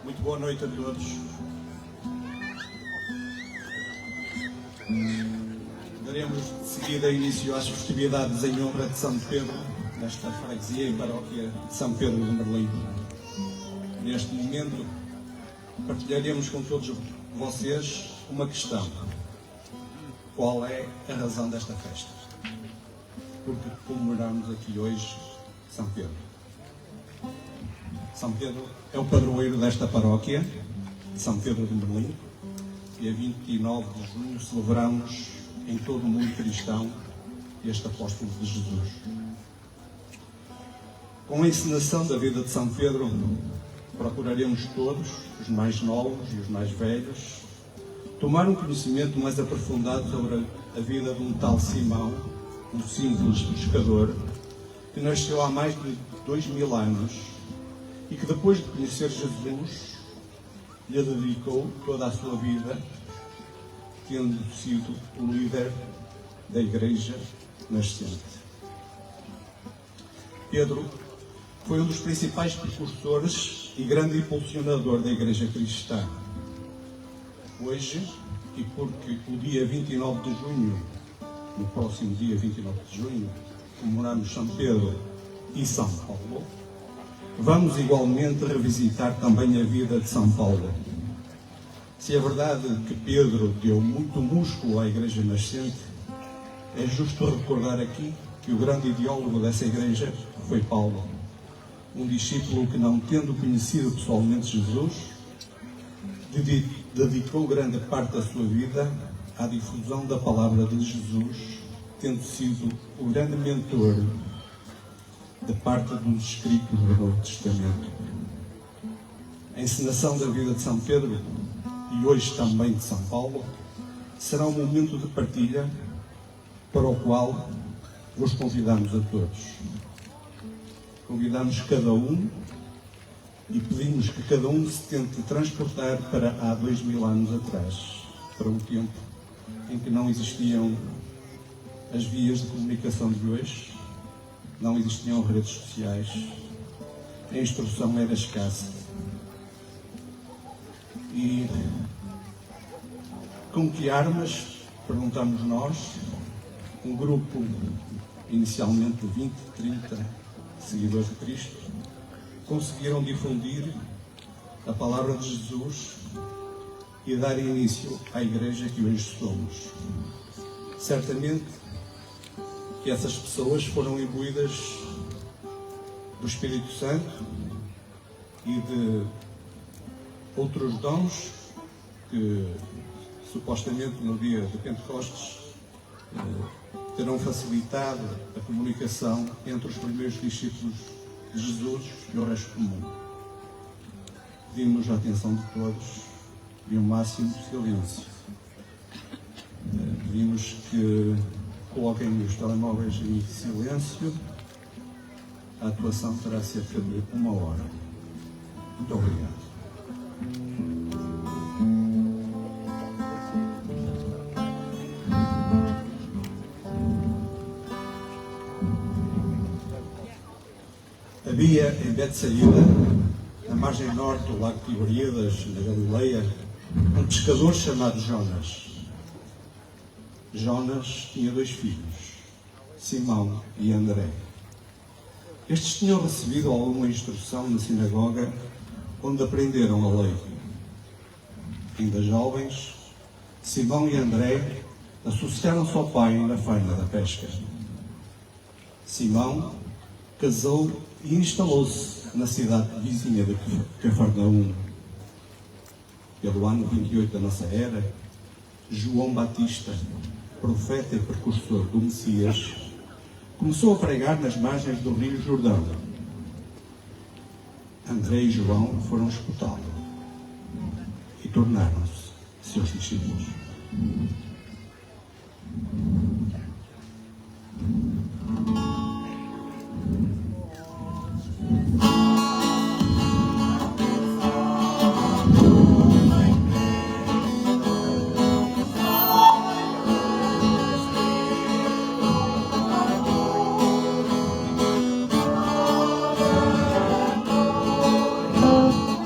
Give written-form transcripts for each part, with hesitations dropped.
Muito boa noite a todos. Daremos de seguida início às festividades em honra de São Pedro, nesta freguesia e paróquia de São Pedro de Merlim. Neste momento, partilharemos com todos vocês uma questão. Qual é a razão desta festa? Porque comemoramos aqui hoje São Pedro. São Pedro é o padroeiro desta paróquia, de São Pedro de Merlim, e a 29 de junho celebramos em todo o mundo cristão este apóstolo de Jesus. Com a encenação da vida de São Pedro, procuraremos todos, os mais novos e os mais velhos, tomar um conhecimento mais aprofundado sobre a vida de um tal Simão, um simples pescador, que nasceu há mais de 2000 anos e que depois de conhecer Jesus, lhe dedicou toda a sua vida, tendo sido o líder da Igreja nascente. Pedro foi um dos principais precursores e grande impulsionador da Igreja cristã. Hoje, e porque o dia 29 de junho, no próximo dia 29 de junho, comemoramos São Pedro e São Paulo, vamos igualmente revisitar também a vida de São Paulo. Se é verdade que Pedro deu muito músculo à Igreja nascente, é justo recordar aqui que o grande ideólogo dessa Igreja foi Paulo, um discípulo que, não tendo conhecido pessoalmente Jesus, dedicou grande parte da sua vida à difusão da palavra de Jesus, tendo sido o grande mentor de parte dos escritos do Novo Testamento. A encenação da vida de São Pedro, e hoje também de São Paulo, será um momento de partilha para o qual vos convidamos a todos. Convidamos cada um e pedimos que cada um se tente transportar para há 2000 anos atrás, para um tempo em que não existiam as vias de comunicação de hoje, não existiam redes sociais, a instrução era escassa. E com que armas, perguntamos nós, um grupo inicialmente de 20, 30 seguidores de Cristo, conseguiram difundir a palavra de Jesus e dar início à Igreja que hoje somos. Certamente que essas pessoas foram imbuídas do Espírito Santo e de outros dons que supostamente no dia de Pentecostes terão facilitado a comunicação entre os primeiros discípulos de Jesus e o resto do mundo. Pedimos a atenção de todos e o máximo de silêncio. Pedimos que coloquem os telemóveis em silêncio. A atuação terá cerca de 1 hora. Muito obrigado. Havia em Betsaída, na margem norte do lago Tiberíades, na Galileia, um pescador chamado Jonas. Jonas tinha 2 filhos, Simão e André. Estes tinham recebido alguma instrução na sinagoga, onde aprenderam a lei. Ainda jovens, Simão e André associaram-se ao pai na faina da pesca. Simão casou e instalou-se na cidade vizinha de Cafarnaum. Pelo ano 28 da nossa era, João Batista, profeta e precursor do Messias, começou a pregar nas margens do rio Jordão. André e João foram escutá-lo e tornaram-se seus discípulos.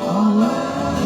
All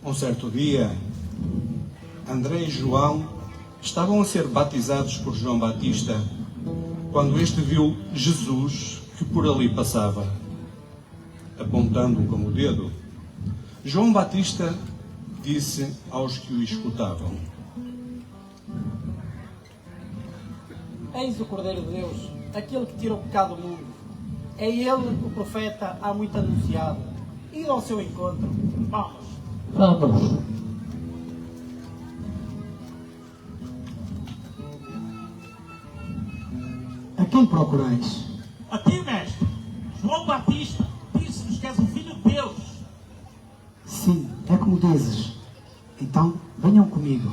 Um certo dia, André e João estavam a ser batizados por João Batista quando este viu Jesus que por ali passava. Apontando com o dedo, João Batista disse aos que o escutavam: Eis o Cordeiro de Deus, aquele que tira o pecado do mundo. É ele o profeta há muito anunciado. Ir ao seu encontro. Vamos. Vamos. A quem procurais? A ti, mestre. João Batista disse-nos que és o Filho de Deus. Sim, é como dizes. Então, venham comigo.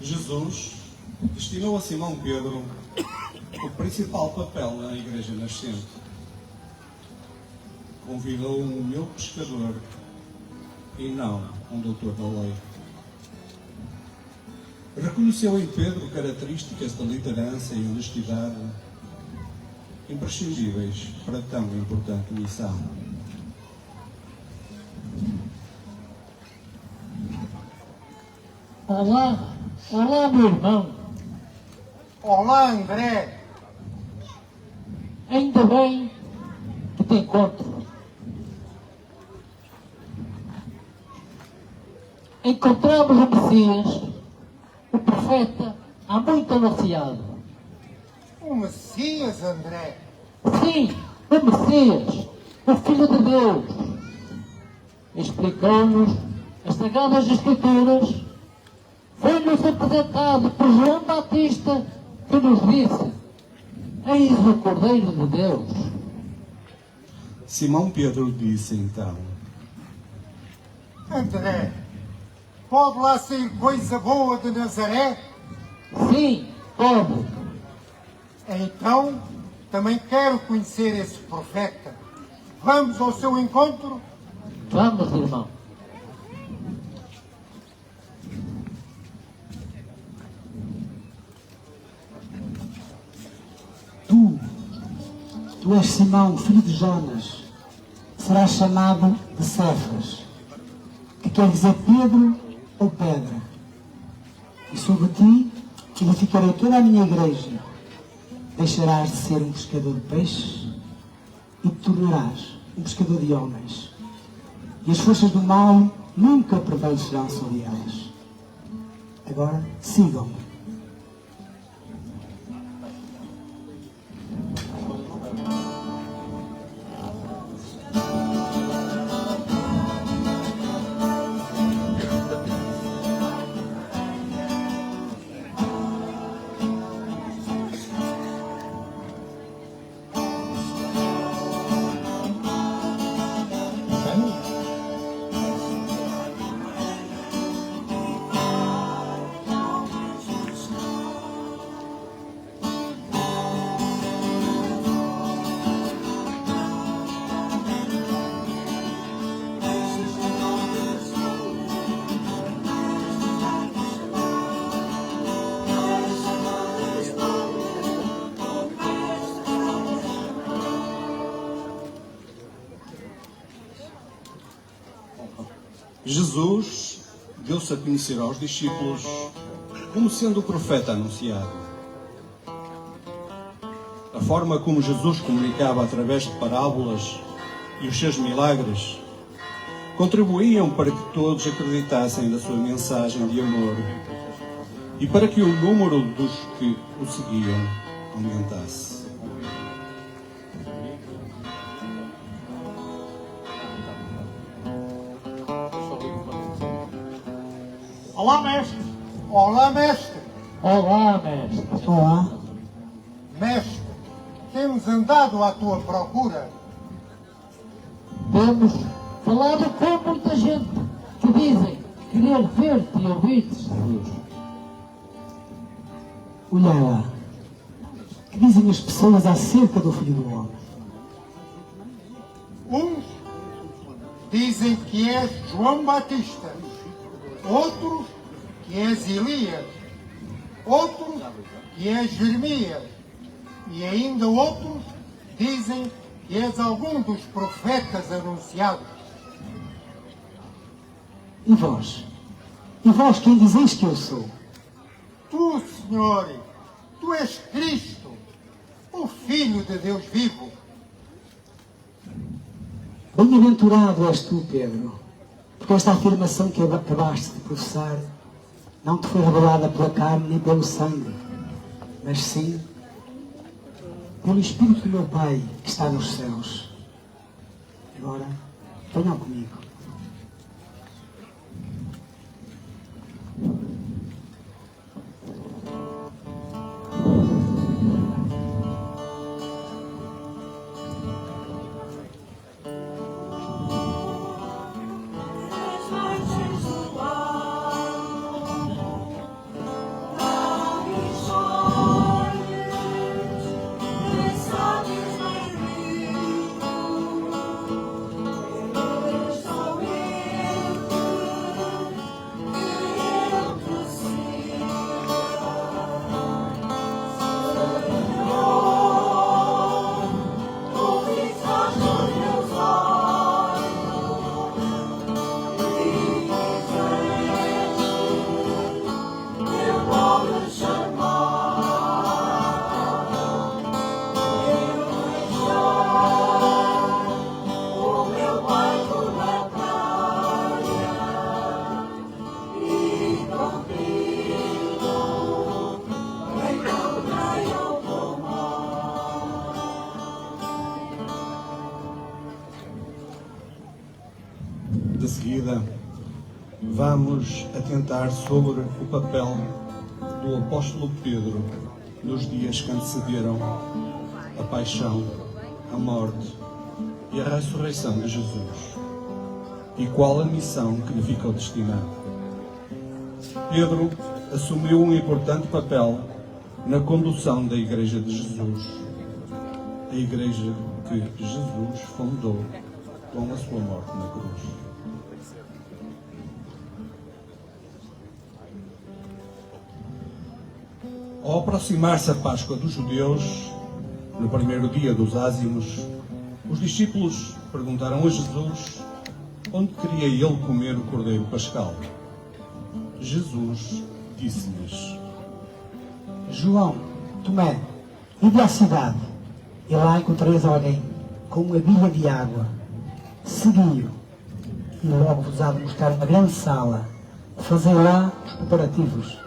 Jesus destinou a Simão Pedro o principal papel na Igreja nascente. Convidou um humilde pescador e não um doutor da lei. Reconheceu em Pedro características da liderança e honestidade imprescindíveis para tão importante missão. Olá, olá, meu irmão. Olá, André. Ainda bem que te encontro. Encontramos o Messias, o profeta, há muito anunciado. O Messias, André. Sim, o Messias, o Filho de Deus. Explicou-nos as Sagradas Escrituras. Foi-nos apresentado por João Batista, que nos disse: Eis o Cordeiro de Deus. Simão Pedro disse então: André, pode lá sair coisa boa de Nazaré? Sim, pode. Então, também quero conhecer esse profeta. Vamos ao seu encontro? Vamos, irmão. Tu és Simão, filho de Jonas. Serás chamado de Cefas, que quer dizer Pedro ou pedra. E sobre ti edificarei toda a minha igreja. Deixarás de ser um pescador de peixes e te tornarás um pescador de homens. E as forças do mal nunca prevalecerão sobre elas. Agora, sigam-me. Jesus deu-se a conhecer aos discípulos como sendo o profeta anunciado. A forma como Jesus comunicava através de parábolas e os seus milagres contribuíam para que todos acreditassem na sua mensagem de amor e para que o número dos que o seguiam aumentasse. Olá, mestre. Olá, mestre. Olá, mestre. Olá. Mestre, temos andado à tua procura. Temos falado com muita gente que dizem querer ver-te e ouvir-te, Jesus. Olha lá. O que dizem as pessoas acerca do Filho do Homem? Uns dizem que és João Batista, outros que és Elias, outros que és Jeremias, e ainda outros dizem que és algum dos profetas anunciados. E vós? E vós quem dizeis que eu sou? Tu, Senhor, tu és Cristo, o Filho de Deus vivo. Bem-aventurado és tu, Pedro, porque esta afirmação que acabaste de professar não te foi revelada pela carne nem pelo sangue, mas sim pelo Espírito do meu Pai que está nos céus. Agora, venham comigo. De seguida, vamos atentar sobre o papel do apóstolo Pedro nos dias que antecederam a paixão, a morte e a ressurreição de Jesus, e qual a missão que lhe ficou destinada. Pedro assumiu um importante papel na condução da Igreja de Jesus, a Igreja que Jesus fundou com a sua morte na cruz. Ao aproximar-se a Páscoa dos judeus, no primeiro dia dos ázimos, os discípulos perguntaram a Jesus onde queria ele comer o cordeiro pascal. Jesus disse-lhes: João, Tomé, ide à cidade, e lá encontrareis alguém com uma bilha de água. Segui-o, e logo vos há de mostrar uma grande sala. Fazei lá os preparativos.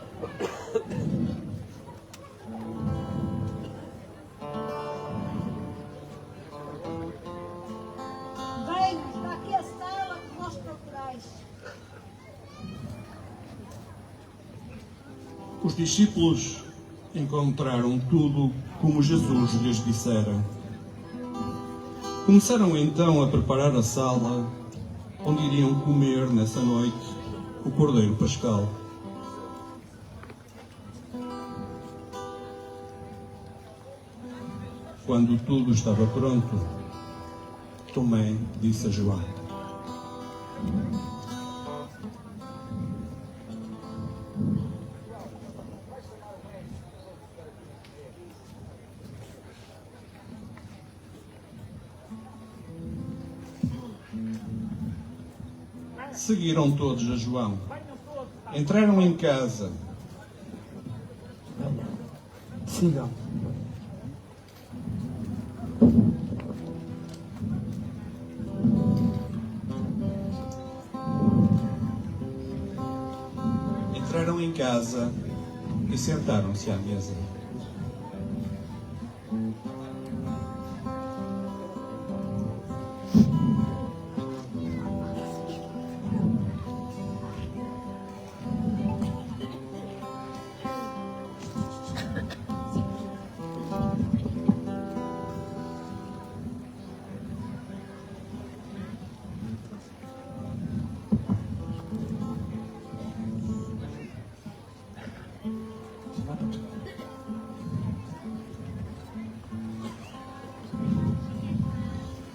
Vem, está aqui a sala que vós procurais. Os discípulos encontraram tudo como Jesus lhes dissera. Começaram então a preparar a sala onde iriam comer nessa noite o cordeiro pascal. Quando tudo estava pronto, Tomé disse a João: Seguiram todos a João. Entraram em casa. Sigam. Entraram em casa e sentaram-se à mesa.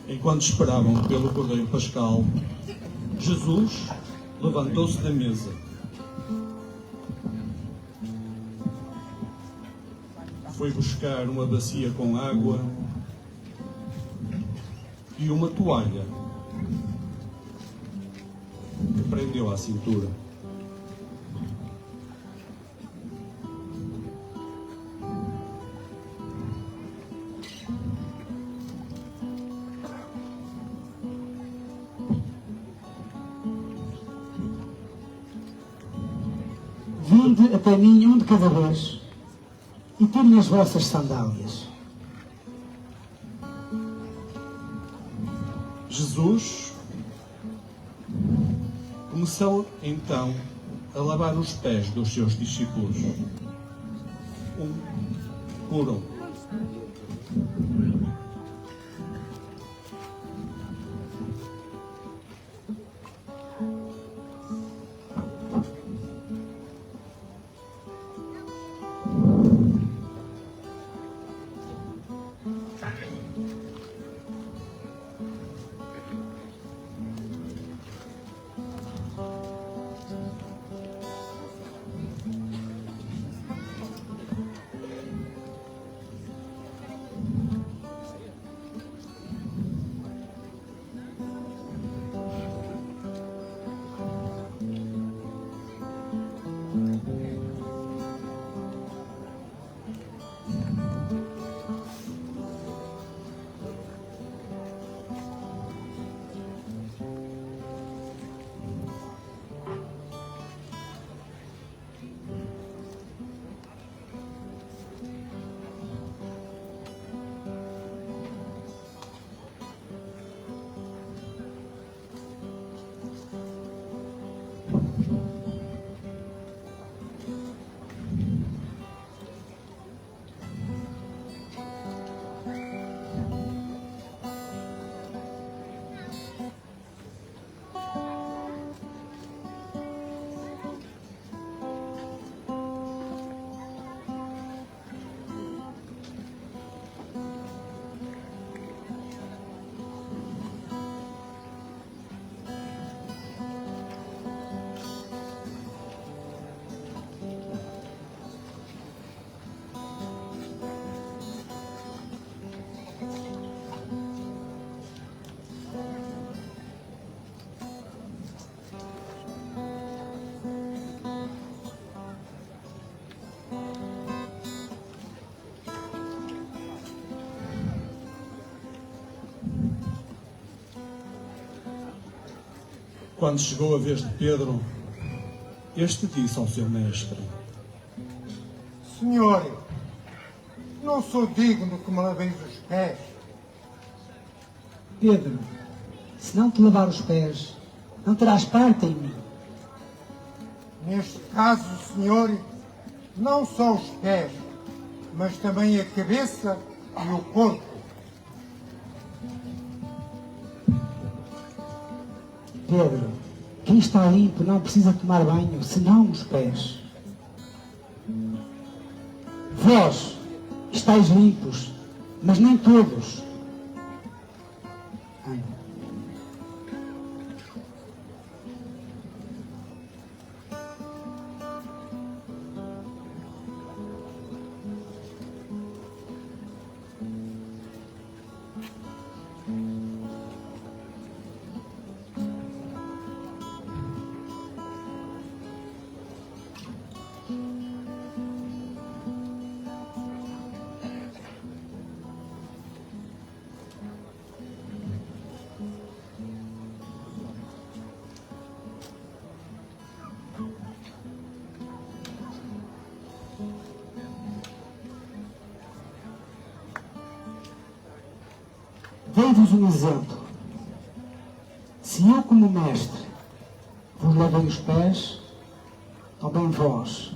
Enquanto esperavam pelo Cordeiro Pascal, Jesus levantou-se da mesa. Foi buscar uma bacia com água e uma toalha que prendeu à cintura. Vinde até mim um de cada vez e tirem as vossas sandálias. Jesus começou então a lavar os pés dos seus discípulos, um por um. Quando chegou a vez de Pedro, este disse ao seu mestre: Senhor, não sou digno que me laveis os pés. Pedro, se não te lavar os pés, não terás parte em mim. Neste caso, Senhor, não só os pés, mas também a cabeça e o corpo. Pedro, quem está limpo não precisa tomar banho, senão os pés. Vós estáis limpos, mas nem todos. Anda. Dei-vos um exemplo. Se eu, como mestre, vos lavei os pés, também vós,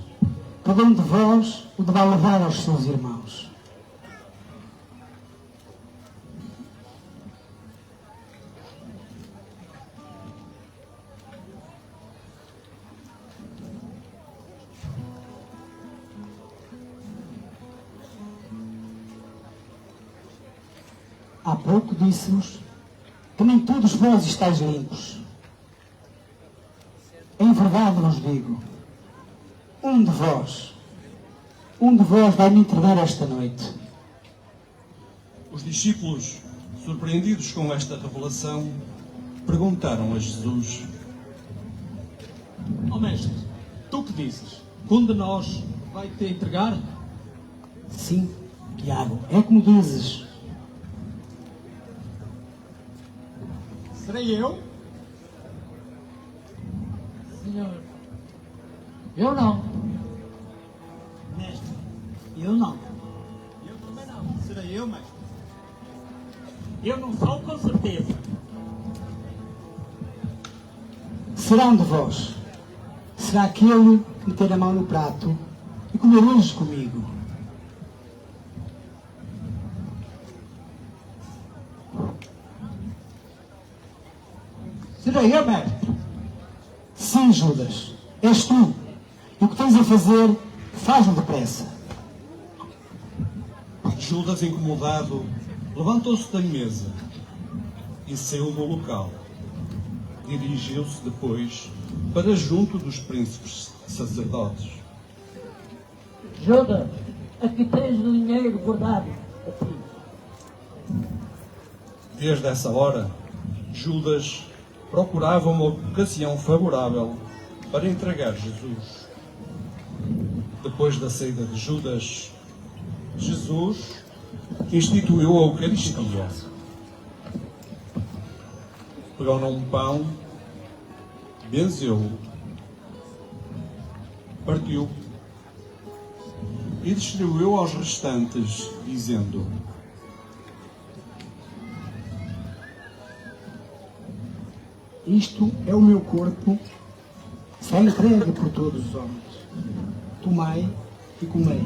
cada um de vós o deverá lavar aos seus irmãos. Há pouco disse-vos que nem todos vós estáis limpos. Em verdade vos digo, um de vós vai me entregar esta noite. Os discípulos, surpreendidos com esta revelação, perguntaram a Jesus: Ó mestre, tu que dizes? Um de nós vai te entregar? Sim, Tiago, é como dizes. Serei eu? Senhor, eu não. Mestre, eu não. Eu também não. Serei eu, mestre? Eu não sou, com certeza. Será um de vós. Será aquele que meter a mão no prato e comer hoje comigo. Serei eu, mestre. Sim, Judas, és tu. E o que tens a fazer, faz-o depressa. Judas, incomodado, levantou-se da mesa e saiu do local. Dirigiu-se depois para junto dos príncipes sacerdotes. Judas, aqui tens o dinheiro guardado a ti. Desde essa hora, Judas procurava uma ocasião favorável para entregar Jesus. Depois da saída de Judas, Jesus instituiu a Eucaristia. Pegou num pão, benzeu-o, partiu e distribuiu aos restantes, dizendo: Isto é o meu corpo, será entregue por todos os homens. Tomai e comei.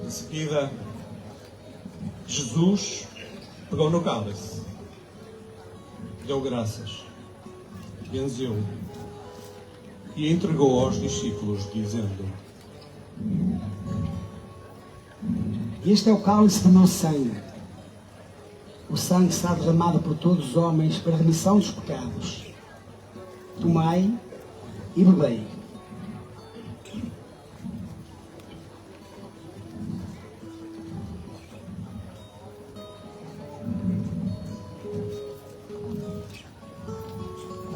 Em seguida, Jesus pegou no cálice, deu graças, benzeu e entregou aos discípulos, dizendo: Este é o cálice do meu sangue. O sangue será derramado por todos os homens para a remissão dos pecados. Tomai e bebei.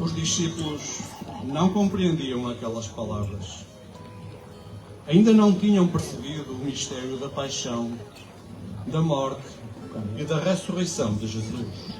Os discípulos não compreendiam aquelas palavras. Ainda não tinham percebido o mistério da paixão, da morte e da ressurreição de Jesus.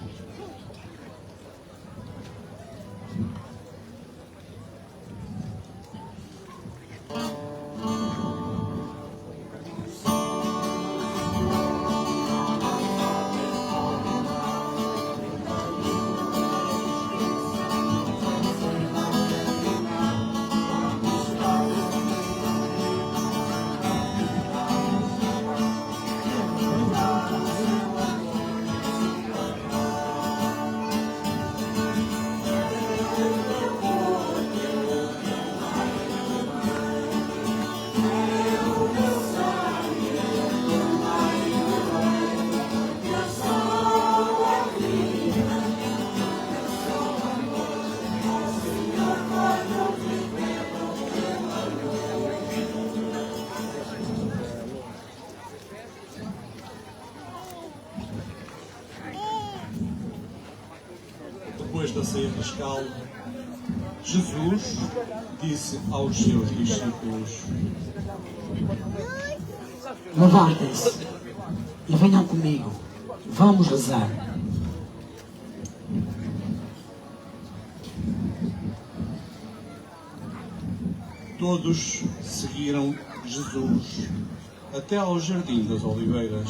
Depois da ceia pascal, Jesus disse aos seus discípulos: Levantem-se e venham comigo. Vamos rezar. Todos seguiram Jesus até ao Jardim das Oliveiras.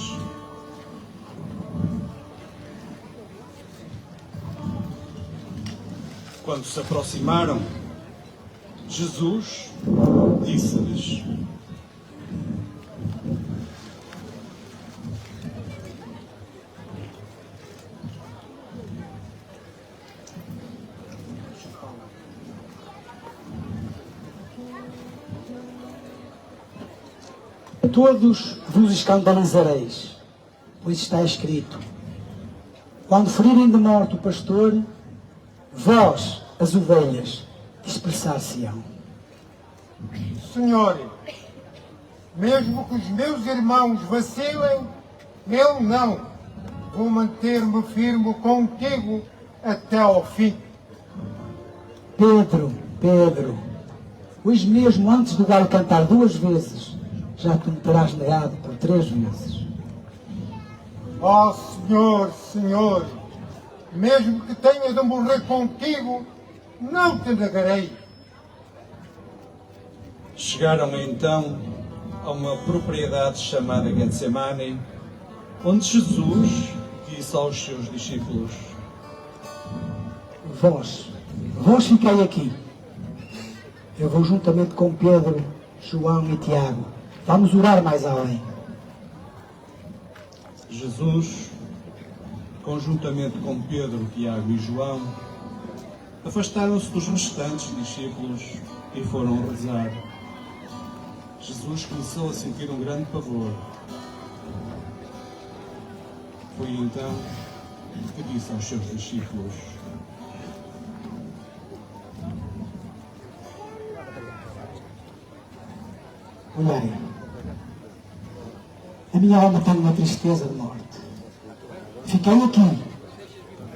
Quando se aproximaram, Jesus disse-lhes: Todos vos escandalizareis, pois está escrito: quando ferirem de morte o pastor, vós, as ovelhas, dispersar-se-ão. Senhor, mesmo que os meus irmãos vacilem, eu não. Vou manter-me firme contigo até ao fim. Pedro, hoje mesmo antes do galo cantar 2 vezes, já tu me terás negado por 3 vezes. Ó Senhor, mesmo que tenha de morrer contigo, não te negarei. Chegaram então a uma propriedade chamada Getsemane, onde Jesus disse aos seus discípulos: Vós ficai aqui. Eu vou juntamente com Pedro, João e Tiago. Vamos orar mais além. Jesus, conjuntamente com Pedro, Tiago e João, afastaram-se dos restantes discípulos e foram rezar. Jesus começou a sentir um grande pavor. Foi então que disse aos seus discípulos: Olhai, a minha alma tem uma tristeza de morte. Fiquei aqui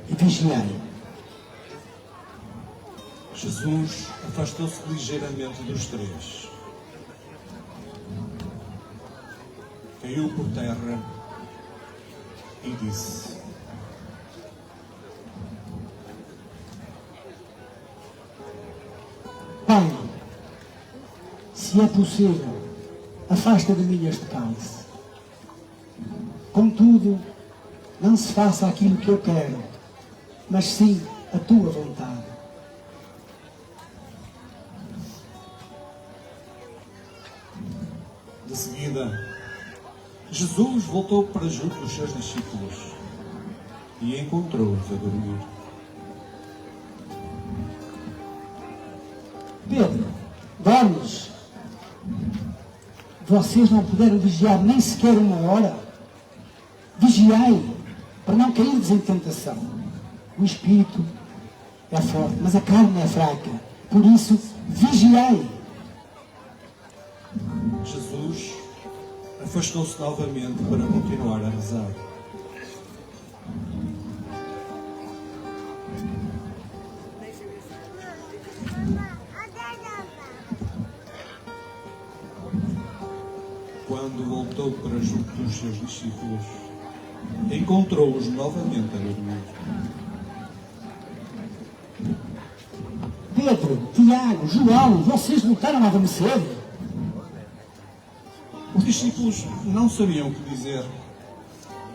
e vigiai. Jesus afastou-se ligeiramente dos 3. Caiu por terra e disse: Pai, se é possível, afasta de mim este cálice. Contudo, não se faça aquilo que eu quero, mas sim a tua vontade. De seguida, Jesus voltou para junto dos seus discípulos e encontrou-os a dormir. Pedro, dormes? Vocês não puderam vigiar nem sequer 1 hora? Vigiai, para não cairdes em tentação. O espírito é forte, mas a carne é fraca. Por isso, vigiai. Jesus afastou-se novamente para continuar a rezar. Quando voltou para junto dos seus discípulos, encontrou-os novamente a dormir. Pedro, Tiago, João, vocês voltaram a adormecer? Os discípulos não sabiam o que dizer.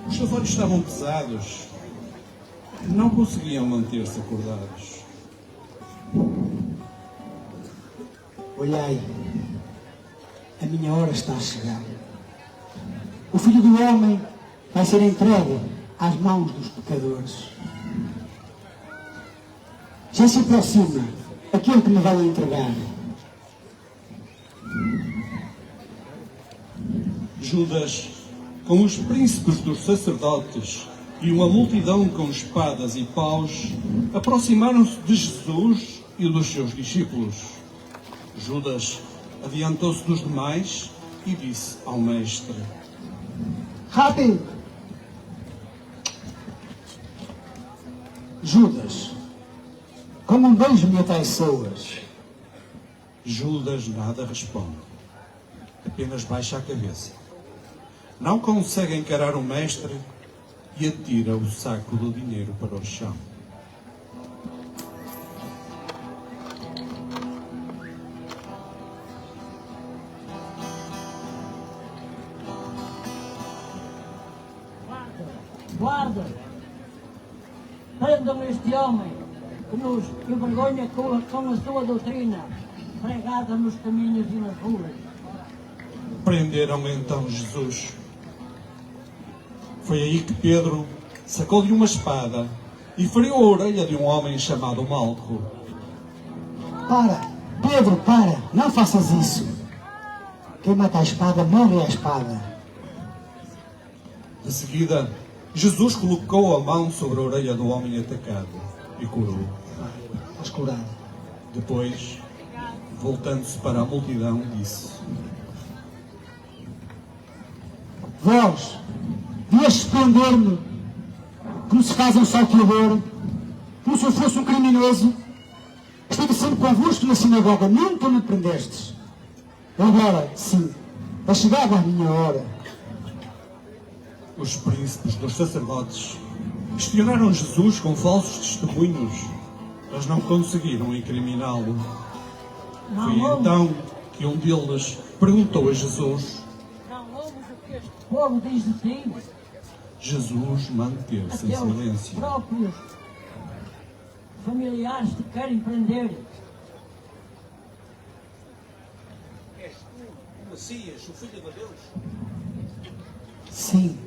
Os chavões estavam pesados. Não conseguiam manter-se acordados. Olhai, a minha hora está a chegar. O Filho do Homem vai ser entregue às mãos dos pecadores. Já se aproxima aquele que me vai entregar. Judas, com os príncipes dos sacerdotes e uma multidão com espadas e paus, aproximaram-se de Jesus e dos seus discípulos. Judas adiantou-se dos demais e disse ao mestre: Rápido! Judas, como um beijo me atraiçoas. Judas nada responde, apenas baixa a cabeça não consegue encarar o mestre e atira o saco do dinheiro para o chão. Guarda! Prendam este homem que nos envergonha com a sua doutrina, pregada nos caminhos e nas ruas. Prenderam então Jesus. Foi aí que Pedro sacou-lhe uma espada e feriu a orelha de um homem chamado Malco. Para, Pedro, para, não faças isso. Quem mata a espada morre à espada. De seguida, Jesus colocou a mão sobre a orelha do homem atacado e curou. Estás curado. Depois, voltando-se para a multidão, disse: Vós, vias prender-me como se faz um salteador, como se eu fosse um criminoso. Estive sempre convosco na sinagoga, nunca me prendestes. Agora, sim, é chegada a minha hora. Os príncipes dos sacerdotes questionaram Jesus com falsos testemunhos, mas não conseguiram incriminá-lo. Foi então que um deles perguntou a Jesus. Não ouves o que este povo diz de ti? Jesus manteve-se em Até os silêncio. próprios familiares te querem prender. És tu, o Messias, o Filho de Deus? Sim,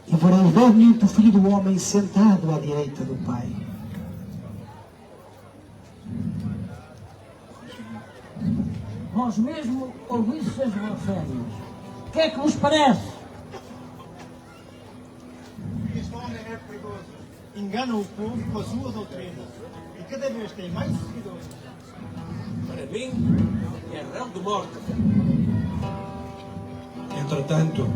e vereis brevemente o Filho do Homem sentado à direita do Pai. Vós mesmo ouvistes as blasfémias. O que é que vos parece? Este homem é perigoso. Engana o povo com a sua doutrina. E cada vez tem mais seguidores. Para mim, é réu de morte. Entretanto,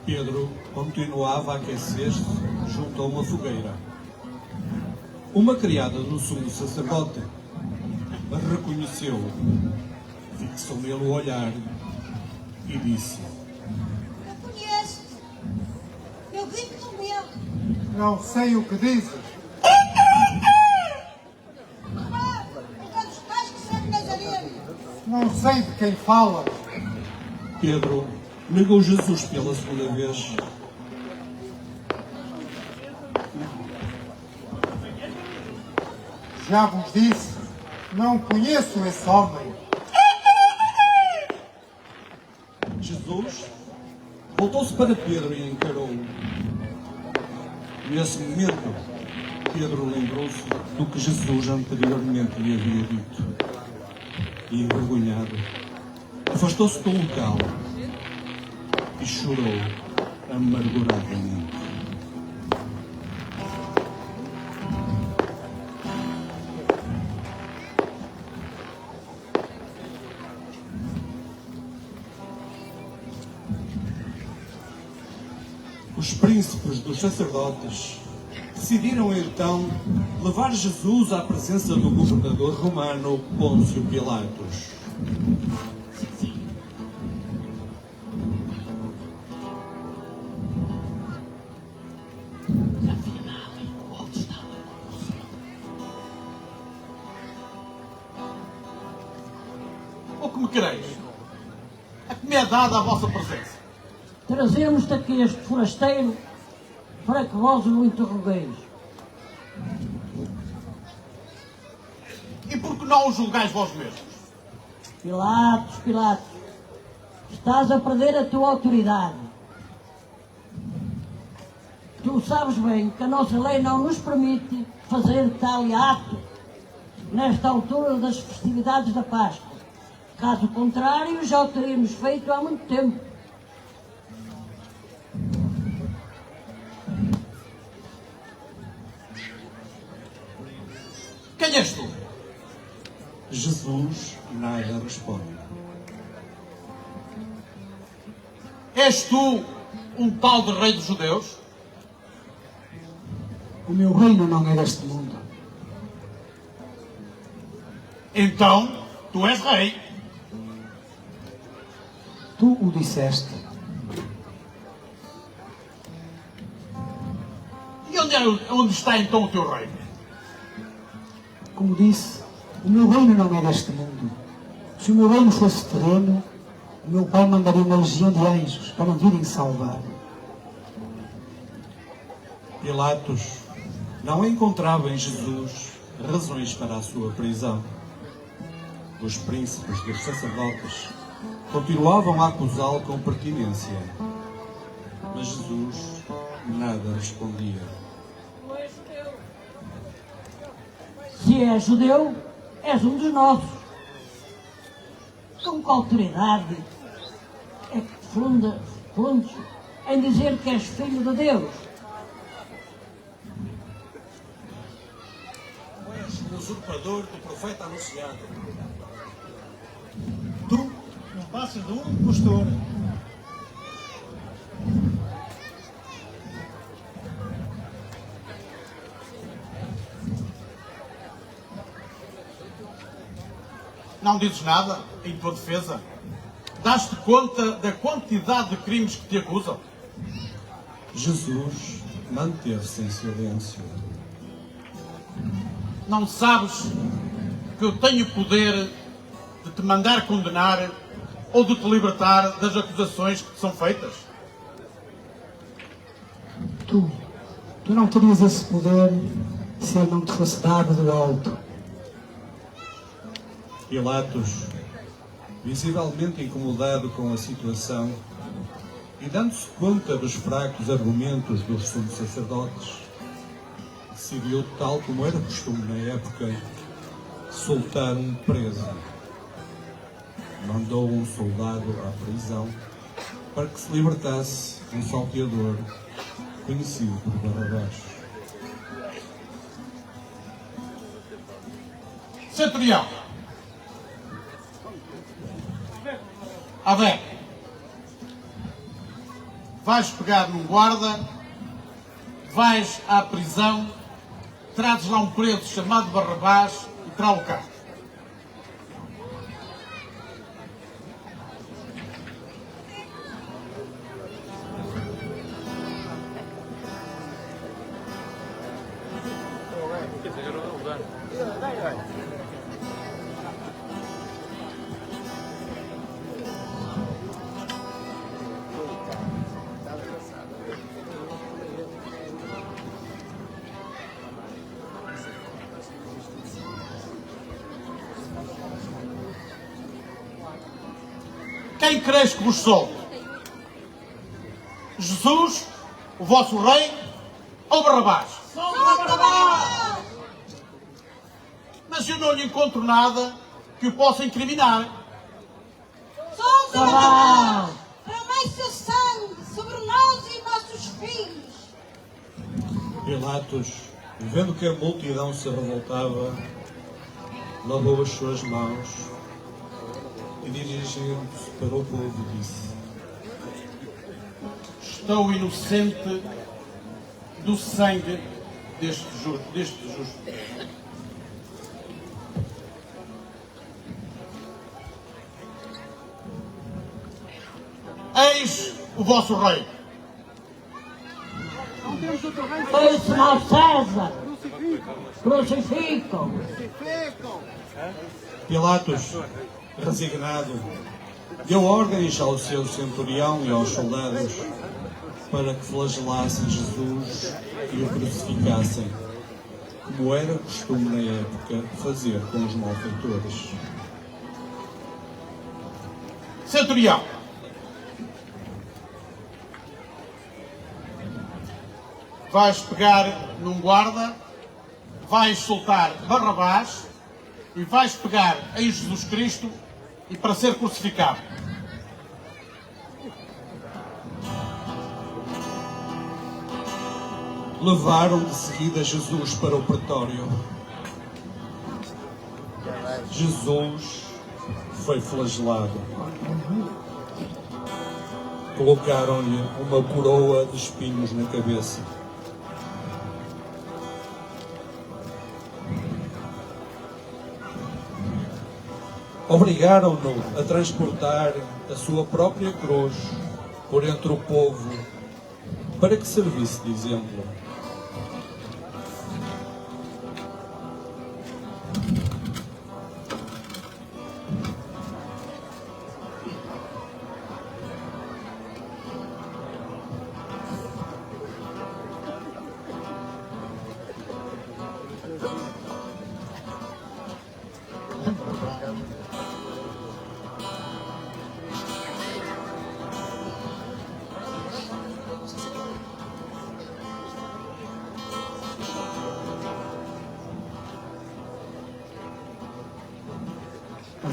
Pedro continuava a aquecer-se junto a uma fogueira. Uma criada do sumo sacerdote reconheceu-o, fixou nele o olhar e disse: Eu conheço. Eu vim com ele. Não sei o que dizes. Ah, então dos pais que são de Nazareno. Não sei de quem falas. Pedro negou Jesus pela segunda vez. Já vos disse, não conheço esse homem. Jesus voltou-se para Pedro e encarou-o. Nesse momento, Pedro lembrou-se do que Jesus anteriormente lhe havia dito. E, envergonhado, afastou-se do local e chorou amarguradamente. Os príncipes dos sacerdotes decidiram então levar Jesus à presença do governador romano Pôncio Pilatos. O que me quereis? A que me é dada a vossa presença? Trazemos-te aqui este forasteiro para que vós o interrogueis. E por que não o julgais vós mesmos? Pilatos, Pilatos, estás a perder a tua autoridade. Tu sabes bem que a nossa lei não nos permite fazer tal ato nesta altura das festividades da Páscoa. Caso contrário, já o teríamos feito há muito tempo. Quem és tu? Jesus nada responde. És tu um tal de rei dos judeus? O meu reino não é deste mundo. Então, tu és rei. Tu o disseste. E onde está então o teu reino? Como disse, o meu reino não é deste mundo. Se o meu reino fosse terreno, o meu pai mandaria uma legião de anjos para me virem salvar. Pilatos não encontrava em Jesus razões para a sua prisão. Os príncipes dos sacerdotes continuavam a acusá-lo com pertinência, mas Jesus nada respondia. Se és judeu, és um dos nossos. Com que autoridade é que te fundes em dizer que és filho de Deus? Tu és o usurpador do profeta anunciado. Tu não passas de um impostor. Não dizes nada em tua defesa? Dás-te conta da quantidade de crimes que te acusam? Jesus manteve-se em silêncio. Não sabes que eu tenho poder de te mandar condenar ou de te libertar das acusações que te são feitas? Tu não terias esse poder se ele não te fosse dado do alto. Pilatos, visivelmente incomodado com a situação e dando-se conta dos fracos argumentos dos sumos sacerdotes, decidiu, tal como era costume na época, soltar um preso. Mandou um soldado à prisão para que se libertasse um salteador conhecido por Barrabás. Centurião! Abé, vais pegar num guarda, vais à prisão, trazes lá um preso chamado Barrabás e traz-o cá. Quem crees que vos sou? Jesus, o vosso rei, ou Barrabás? Mas eu não lhe encontro nada que o possa incriminar. Cabal! Derramai seu sangue sobre nós e nossos filhos. Pilatos, vendo que a multidão se revoltava, lavou as suas mãos e, dirigindo-se para o povo, disse: Estou inocente do sangue deste justo. Eis o vosso rei. Foi o sinal César. Crucificam. Pilatos, resignado, deu ordens ao seu centurião e aos soldados para que flagelassem Jesus e o crucificassem, como era costume na época fazer com os malfeitores. Centurião, vais pegar num guarda, vais soltar Barrabás e vais pegar em Jesus Cristo e para ser crucificado. Levaram de seguida Jesus para o pretório. Jesus foi flagelado. Colocaram-lhe uma coroa de espinhos na cabeça. Obrigaram-no a transportar a sua própria cruz por entre o povo, para que servisse de exemplo.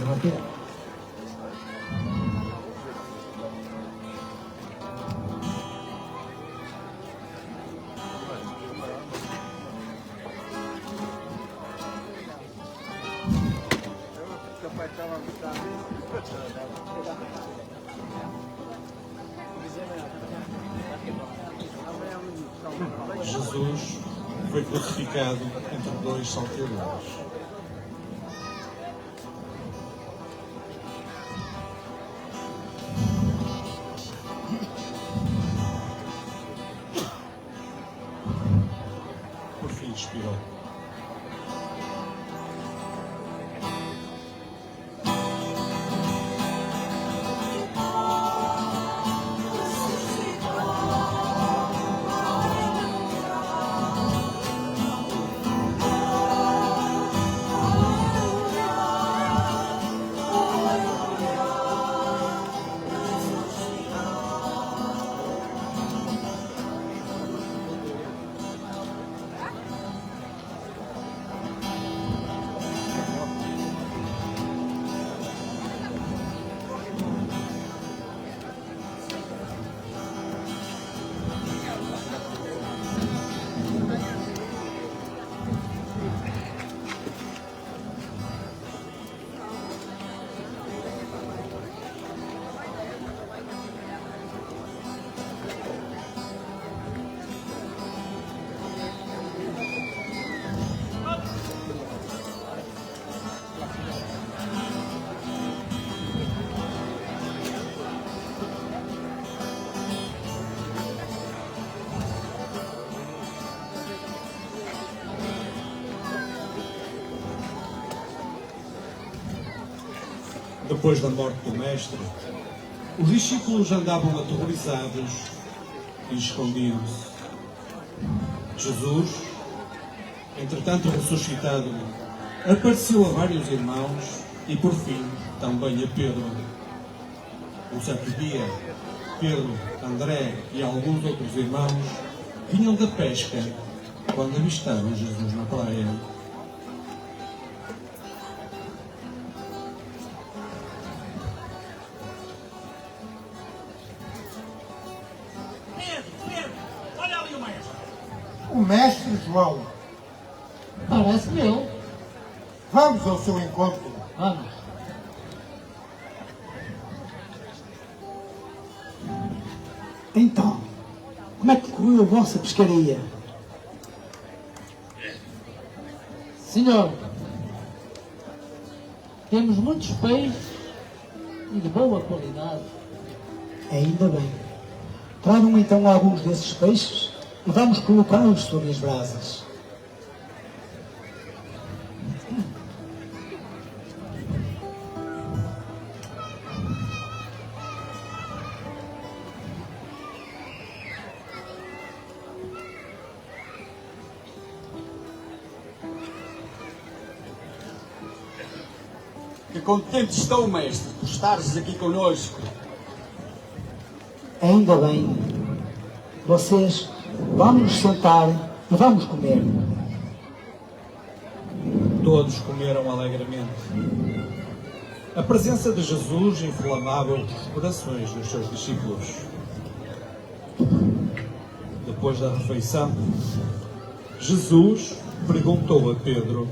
rápido. Jesus foi crucificado entre dois salteadores. Por fim expirou. Depois da morte do Mestre, os discípulos andavam aterrorizados e escondiam-se. Jesus, entretanto ressuscitado, apareceu a vários irmãos e, por fim, também a Pedro. Um certo dia, Pedro, André e alguns outros irmãos vinham da pesca quando avistaram Jesus na praia. O mestre João. Parece-me eu. Vamos ao seu encontro. Vamos. Então, como é que correu a vossa pescaria? Senhor, temos muitos peixes e de boa qualidade. Ainda bem. Tragam então alguns desses peixes e vamos colocá-los sobre as brasas. Que contente estou, mestre, por estares aqui conosco. Ainda bem. Vocês vamos nos sentar e vamos comer. Todos comeram alegremente. A presença de Jesus inflamava os corações dos seus discípulos. Depois da refeição, Jesus perguntou a Pedro: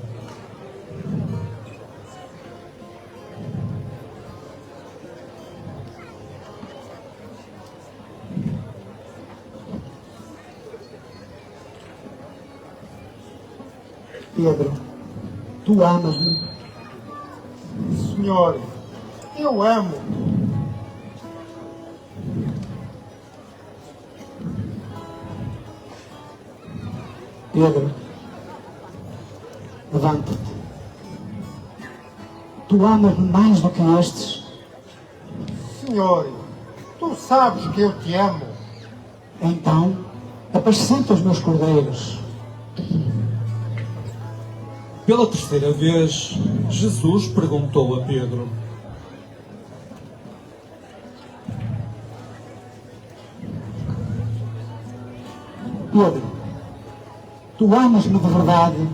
Pedro, tu amas-me? Senhor, eu amo. Pedro, levanta-te. Tu amas-me mais do que estes? Senhor, tu sabes que eu te amo. Então, apacenta os meus cordeiros. Pela terceira vez, Jesus perguntou a Pedro: Pedro, tu amas-me de verdade?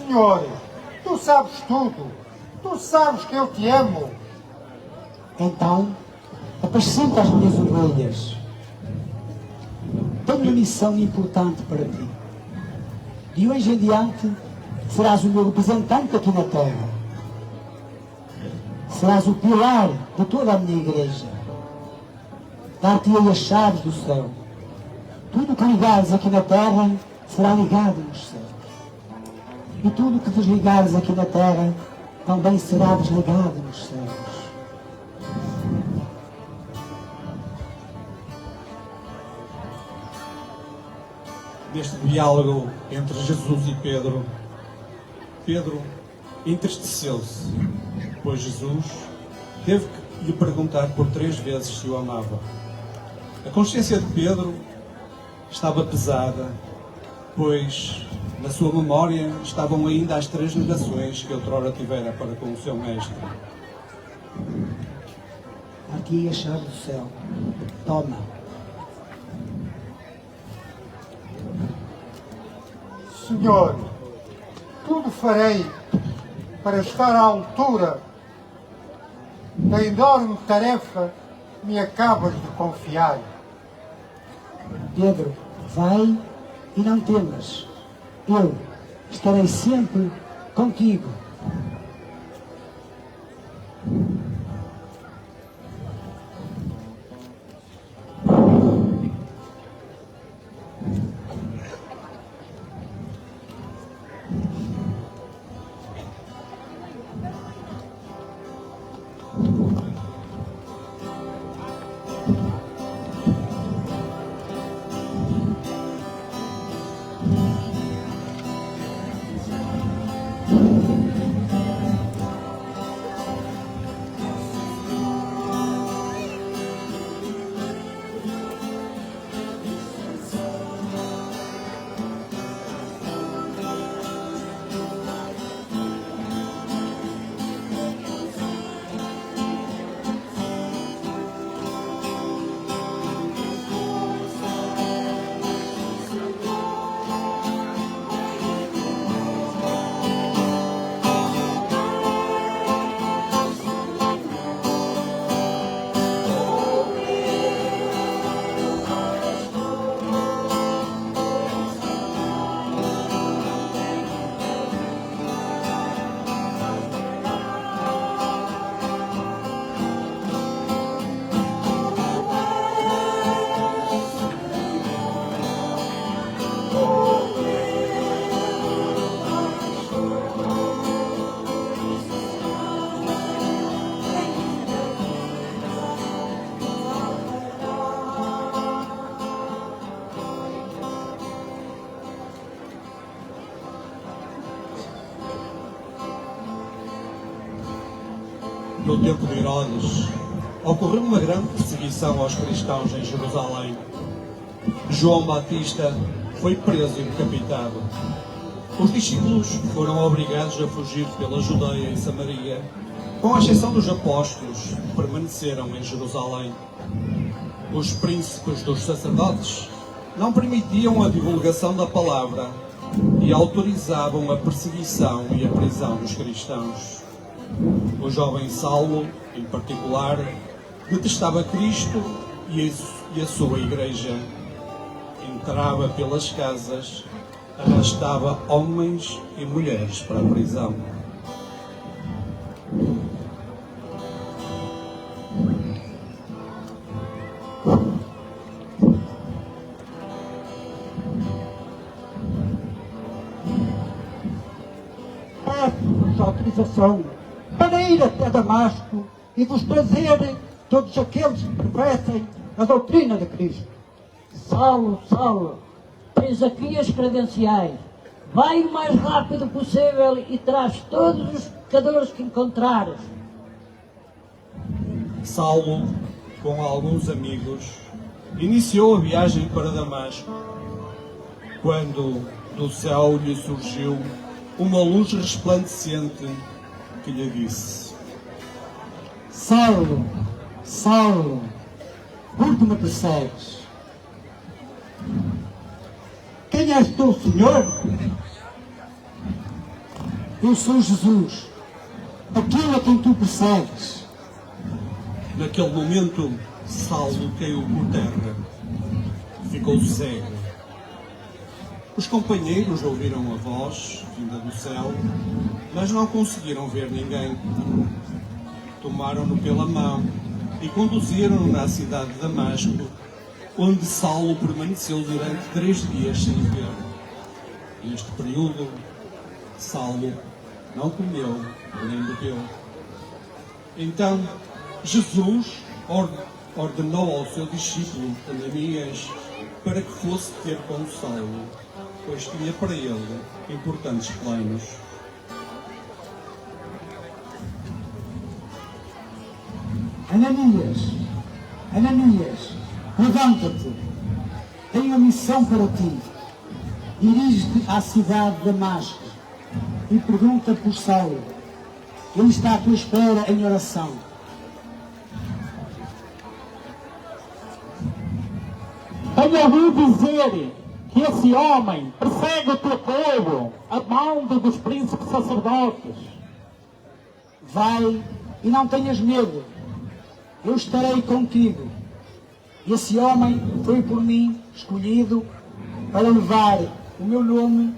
Senhor, tu sabes tudo. Tu sabes que eu te amo. Então, apacenta as minhas ovelhas. Tenho uma missão importante para ti. De hoje em diante, serás o meu representante aqui na terra. Serás o pilar de toda a minha igreja. Dar-te-ei as chaves do céu. Tudo que ligares aqui na terra será ligado nos céus. E tudo que desligares aqui na terra também será desligado nos céus. Neste diálogo entre Jesus e Pedro, Pedro entristeceu-se, pois Jesus teve que lhe perguntar por 3 vezes se o amava. A consciência de Pedro estava pesada, pois na sua memória estavam ainda as 3 negações que outrora tivera para com o seu mestre. Aqui a chave do céu. Toma. Senhor, tudo farei para estar à altura da enorme tarefa que me acabas de confiar. Pedro, vai e não temas. Eu estarei sempre contigo. No tempo de Herodes, ocorreu uma grande perseguição aos cristãos em Jerusalém. João Batista foi preso e decapitado. Os discípulos foram obrigados a fugir pela Judeia e Samaria, com exceção dos apóstolos, que permaneceram em Jerusalém. Os príncipes dos sacerdotes não permitiam a divulgação da palavra e autorizavam a perseguição e a prisão dos cristãos. O jovem Saulo, em particular, detestava Cristo e a sua igreja. Entrava pelas casas, arrastava homens e mulheres para a prisão. Peço-vos autorização para ir até Damasco e vos trazer todos aqueles que professem a doutrina de Cristo. Saulo, Saulo, tens aqui as credenciais. Vai o mais rápido possível e traz todos os pecadores que encontrares. Saulo, com alguns amigos, iniciou a viagem para Damasco, quando do céu lhe surgiu uma luz resplandecente que lhe disse: Saulo, Saulo, por que me persegues? Quem és tu, Senhor? Eu sou Jesus, aquele a quem tu persegues. Naquele momento, Saulo caiu por terra. Ficou cego. Os companheiros ouviram a voz vinda do céu, mas não conseguiram ver ninguém. Tomaram-no pela mão e conduziram-no na cidade de Damasco, onde Saulo permaneceu durante 3 dias sem ver. Neste período, Saulo não comeu nem bebeu. Então, Jesus ordenou ao seu discípulo Ananias para que fosse ter com Saulo, pois tinha para ele importantes planos. Ananias, Ananias, levanta-te. Tenho uma missão para ti. Dirige-te à cidade de Damasco e pergunta por Saulo. Ele está à tua espera em oração. Tenho ouvido dizer que esse homem persegue o teu povo a mando dos príncipes sacerdotes. Vai e não tenhas medo. Eu estarei contigo. Esse homem foi por mim escolhido para levar o meu nome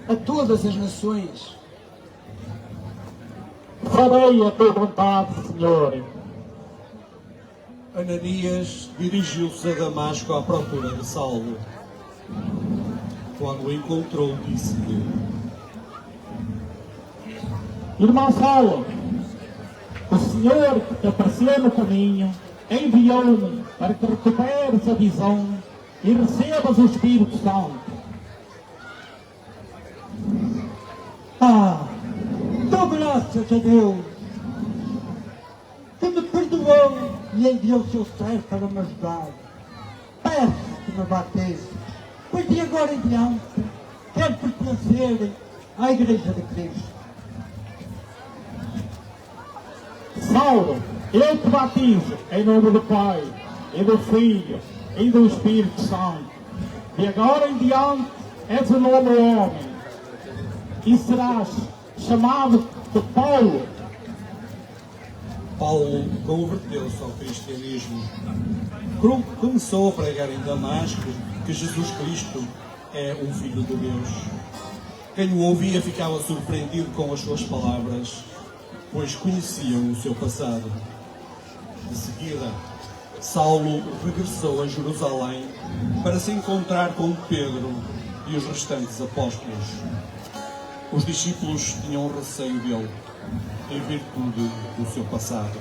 a todas as nações. Farei a tua vontade, Senhor. Ananias dirigiu-se a Damasco à procura de Saulo. Quando o encontrou, disse-lhe: Irmão Saulo, o Senhor que te apareceu no caminho enviou-me para que recuperes a visão e recebas o Espírito Santo. Dou graças a Deus que me perdoou e enviou o seu servo para me ajudar. Peço que me batize, pois de agora em diante quero pertencer à Igreja de Cristo. Saulo, eu te batizo em nome do Pai, e do Filho, e do Espírito Santo. De agora em diante és um novo homem, e serás chamado de Paulo. Paulo converteu-se ao cristianismo. Começou a pregar em Damasco que Jesus Cristo é o Filho de Deus. Quem o ouvia ficava surpreendido com as suas palavras, pois conheciam o seu passado. De seguida, Saulo regressou a Jerusalém para se encontrar com Pedro e os restantes apóstolos. Os discípulos tinham receio dele, em virtude do seu passado.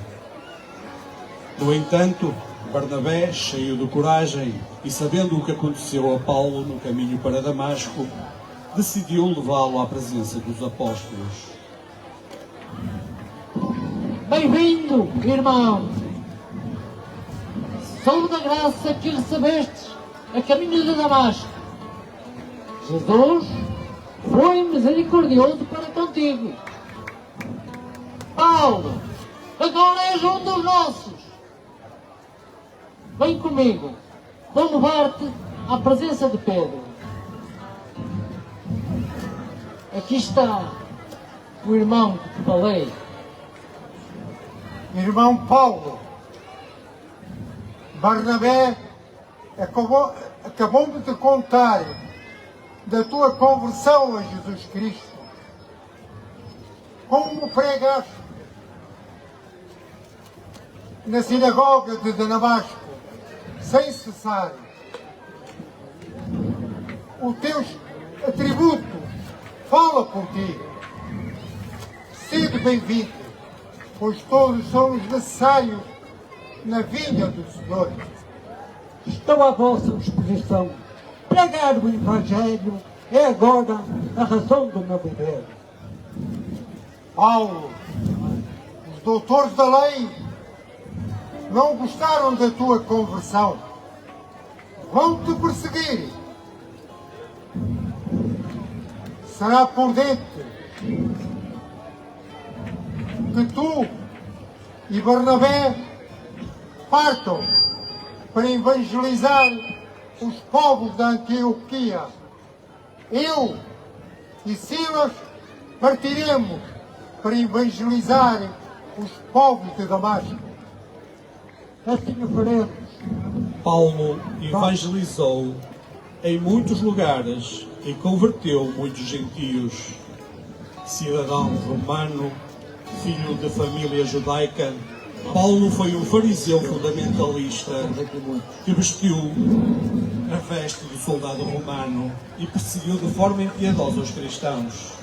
No entanto, Barnabé, cheio de coragem e sabendo o que aconteceu a Paulo no caminho para Damasco, decidiu levá-lo à presença dos apóstolos. Bem-vindo, irmão! Sou da graça que recebestes a caminho de Damasco. Jesus foi misericordioso para contigo. Paulo, agora és um dos nossos. Vem comigo, vou levar-te à presença de Pedro. Aqui está o irmão que te falei. Irmão Paulo, Barnabé acabou-me de contar da tua conversão a Jesus Cristo. Como pregaste na sinagoga de Damasco, sem cessar. O teu atributo fala por ti. Sede bem-vindo, pois todos somos necessários na vinha do Senhor. Estou à vossa disposição. Pregar o Evangelho é agora a razão do meu viver. Paulo, os doutores da lei não gostaram da tua conversão. Vão-te perseguir. Será prudente que tu e Barnabé partam para evangelizar os povos da Antioquia. Eu e Silas Partiremos para evangelizar os povos de Damasco. Assim o faremos. Paulo evangelizou em muitos lugares e converteu muitos gentios. Cidadão romano, filho de família judaica, Paulo foi um fariseu fundamentalista que vestiu a veste do soldado romano e perseguiu de forma impiedosa os cristãos.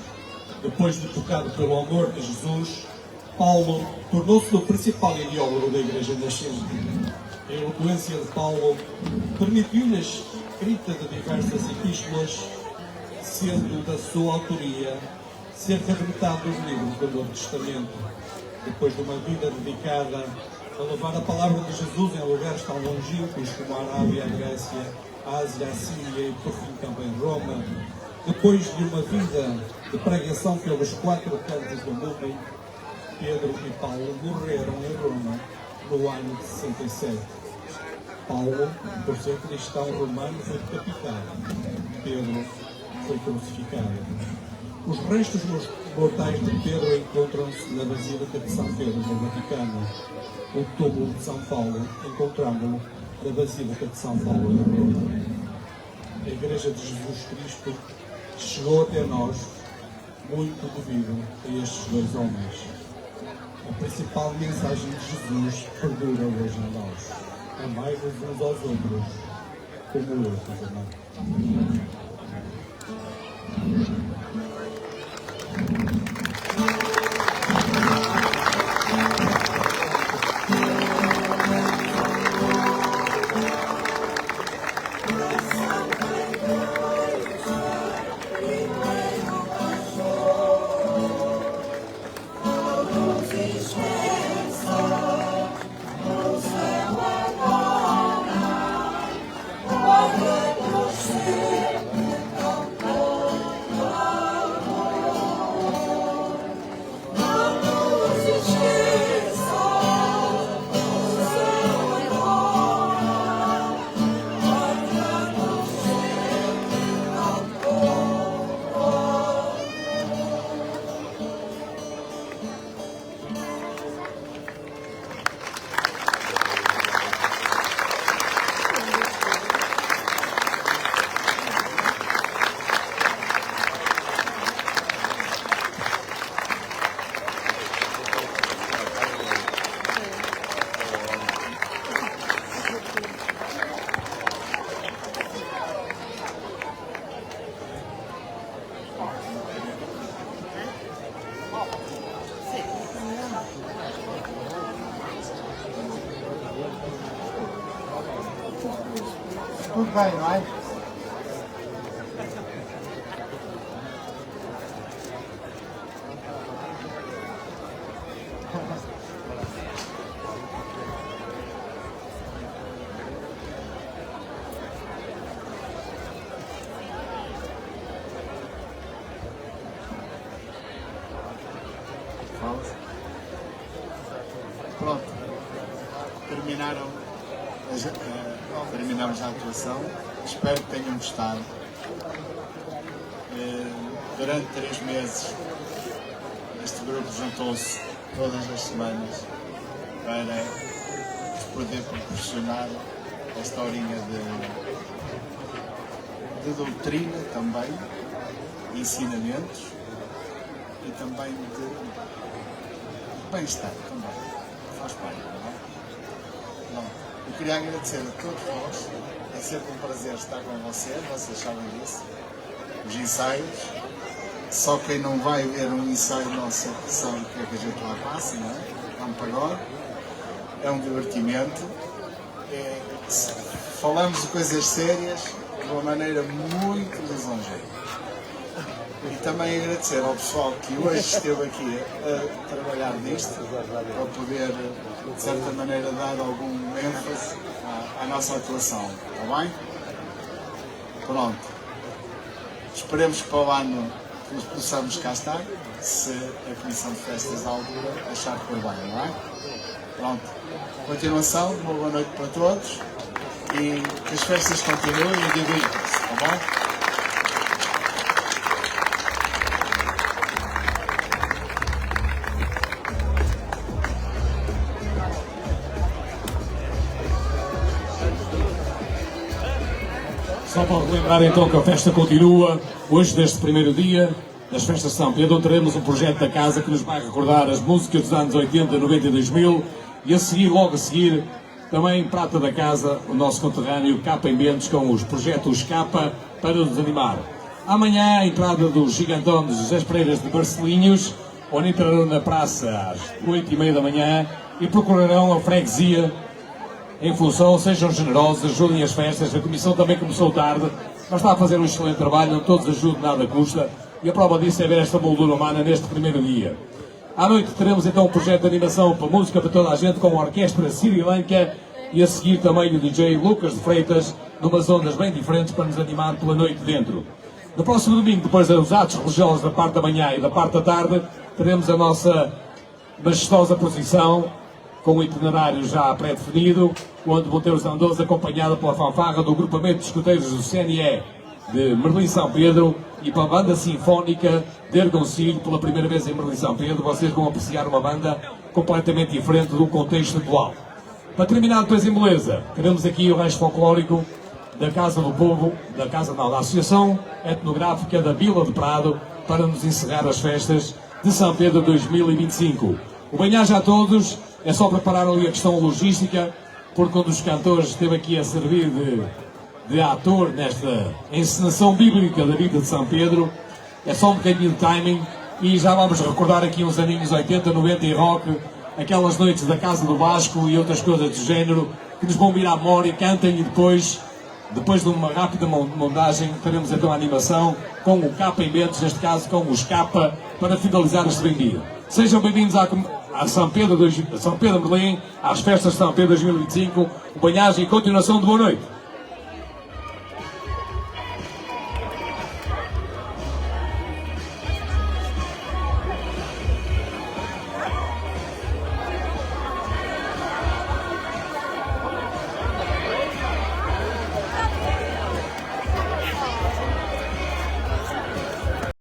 Depois de tocado pelo amor de Jesus, Paulo tornou-se o principal ideólogo da Igreja nascente. A eloquência de Paulo permitiu-lhe a escrita de diversas epístolas, sendo da sua autoria cerca de metade dos livros do Novo Testamento. Depois de uma vida dedicada a levar a palavra de Jesus em lugares tão longínquos como a Arábia, a Grécia, a Ásia, a Síria e por fim também Roma, depois de uma vida de pregação pelos 4 cantos do mundo, Pedro e Paulo morreram em Roma no ano de 67. Paulo, por ser cristão romano, foi decapitado. Pedro foi crucificado. Os restos mortais de Pedro encontram-se na Basílica de São Pedro, no Vaticano. O túmulo de São Paulo encontramos-lo na Basílica de São Paulo, em Roma. A Igreja de Jesus Cristo chegou até nós muito devido a estes 2 homens. A principal mensagem de Jesus perdura hoje em nós. Amai-vos uns aos outros, como eu vos amei. Tudo bem, não é? Pronto, terminamos a atuação, espero que tenham gostado. Durante 3 meses este grupo juntou-se todas as semanas para poder proporcionar esta horinha de doutrina também, de ensinamentos e também de bem-estar também, faz parte, não é? Não. Eu queria agradecer a todos vós, é sempre um prazer estar com vocês sabem disso. Os ensaios, só quem não vai ver um ensaio nosso sabe o que é que a gente lá passa, não é? É um pagode, é um divertimento, falamos de coisas sérias de uma maneira muito lisonjeira. E também agradecer ao pessoal que hoje esteve aqui a trabalhar nisto, para poder, de certa maneira, dar algum ênfase à nossa atuação, está bem? Pronto. Esperemos que para o ano possamos cá estar, se a Comissão de Festas da altura achar que foi bem, não é? Pronto. Continuação, uma boa noite para todos e que as festas continuem e divirtam-se, está bem? Só para relembrar então que a festa continua. Hoje, deste primeiro dia das festas de São Pedro, teremos um projeto da casa que nos vai recordar as músicas dos anos 80, 90 e 2000. E a seguir, logo a seguir, também prata da casa, o nosso conterrâneo Capa em Bentos, com os projetos Capa para nos animar. Amanhã, a entrada dos gigantões José Pereiras de Barcelinhos, onde entrarão na praça às 8h30 da manhã e procurarão a freguesia em função, sejam generosos, ajudem as festas. A comissão também começou tarde, mas está a fazer um excelente trabalho, não todos ajudam, nada custa, e a prova disso é ver esta moldura humana neste primeiro dia. À noite teremos então um projeto de animação para música para toda a gente, com a orquestra Sri Lanka, e a seguir também o DJ Lucas de Freitas, numas ondas bem diferentes para nos animar pela noite dentro. No próximo domingo, depois dos atos religiosos da parte da manhã e da parte da tarde, teremos a nossa majestosa procissão, com o itinerário já pré-definido, onde vão ter os andores acompanhada pela fanfarra do grupamento de escuteiros do CNE de Merlim São Pedro e pela banda sinfónica de Ergoncilho, pela primeira vez em Merlim São Pedro. Vocês vão apreciar uma banda completamente diferente do contexto atual. Para terminar depois em beleza, teremos aqui o resto folclórico da Casa do Povo, da Associação Etnográfica da Vila de Prado, para nos encerrar as festas de São Pedro 2025. O bem-aja a todos. É só preparar ali a questão logística, porque um dos cantores esteve aqui a servir de ator nesta encenação bíblica da vida de São Pedro. É só um bocadinho de timing e já vamos recordar aqui uns aninhos 80, 90 e rock, aquelas noites da Casa do Vasco e outras coisas do género, que nos vão vir à memória. Cantem e depois de uma rápida montagem, teremos então a animação com o Capa em Bentos, neste caso com os Capa, para finalizar este bem dia. Sejam bem-vindos a São Pedro Merlim, às festas de São Pedro 2025, o banhagem e continuação de boa noite.